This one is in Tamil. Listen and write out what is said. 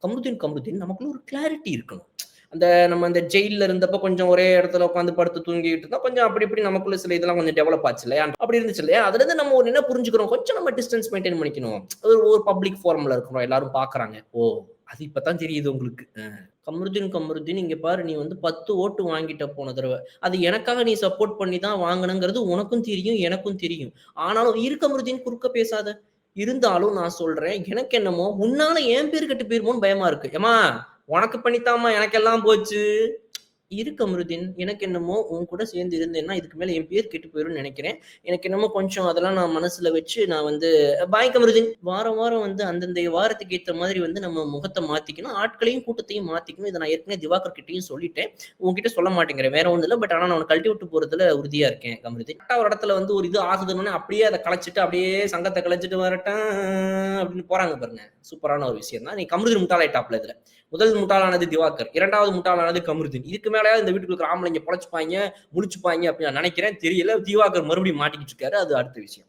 கமருதீன் கமருதீன் நமக்குள்ள ஒரு கிளாரிட்டி இருக்கணும். நம்ம அந்த ஜெயில்ல இருந்தப்ப கொஞ்சம் ஒரே இடத்துல உட்காந்து படுத்து தூங்கிட்டு இருந்தா, கொஞ்சம் அப்படி இப்படி நமக்குள்ள சில இதெல்லாம் கொஞ்சம் டெவலப் ஆச்சு இல்லையா? அப்படி இருந்துச்சு இல்லையா? அதுலருந்து நம்ம ஒரு என்ன புரிஞ்சுக்கிறோம், கொஞ்சம் நம்ம டிஸ்டன்ஸ் மெயின்டெயின் பண்ணிக்கணும். ஒரு ஒரு பப்ளிக் ஃபோரம்ல இருக்கிறோம். எல்லாரும் பார்க்குறாங்க. ஓ! அது இப்ப தான் தெரியுது உங்களுக்கு. கமருதீன் கமருதீன் இங்க பாரு நீ வந்து 10 ஓட்டு வாங்கிட்ட போன தடவ. அது எனக்காக நீ சப்போர்ட் பண்ணி தான் வாங்குனங்கிறது உனக்கும் தெரியும், எனக்கும் தெரியும். ஆனாலும் இரு கமருதீன் குறுக்க பேசாத. இருந்தாலும் நான் சொல்றேன், எனக்கு என்னமோ உன்னால என் பேரு கெட்டு போயிருமோன்னு பயமா இருக்கு. எம்மா உனக்கு பண்ணித்தாம்மா எனக்கெல்லாம் போச்சு. இரு கமருதீன். எனக்கு என்னமோ உன் கூட சேர்ந்து இருந்தேன்னா, இதுக்கு மேல என் பேர் கெட்டு போயிரும்னு நெனைக்கிறேன். எனக்கு என்னமோ கொஞ்சம் அதெல்லாம் நான் மனசுல வச்சு நான் வந்து பாய் கமருதீன். வாரம், வாரம் வந்து அந்தந்த வாரத்துக்கு ஏத்த மாதிரி வந்து நம்ம முகத்த மாத்திக்கணும். ஆட்களையும், கூட்டத்தையும் மாத்திக்கணும். இத நான் ஏற்கனவே திவாகர் கிட்டயும் சொல்லிட்டேன். உன்கிட்ட சொல்ல மாட்டேங்கிறேன். வேற ஒண்ணும் இல்ல. பட் ஆனா நான் உன்ன கழட்டி விட்டு போறதுல உறுதியா இருக்கேன் கமருதீன். கரெக்ட்டா ஒரு இடத்துல வந்து ஒரு இது ஆகுதுன்னோனே அப்படியே அத கலைச்சுட்டு, அப்படியே சங்கத்த கலைச்சுட்டு வரட்டா அப்படின்னு போறாங்க பாருங்க. சூப்பரான ஒரு விஷயம் தான். நீ கமருதீன் முட்டாளாயிட்டாப்ல இதுல. முதல் முட்டாளானது திவாகர். 2வது முட்டாளானது கமருதீன். இதுக்கு மேலயாவது இந்த வீட்டுக்குள்ள இருக்கிற ஆம்பளைங்க பொழச்சுப்பாய்ங்க, முழிச்சுப்பாய்ங்க அப்படின்னு நான் நெனைக்கிறேன். தெரியல. திவாகர் மறுபடியும் மாட்டிக்கிட்டு இருக்காரு. அது அடுத்த விஷயம்.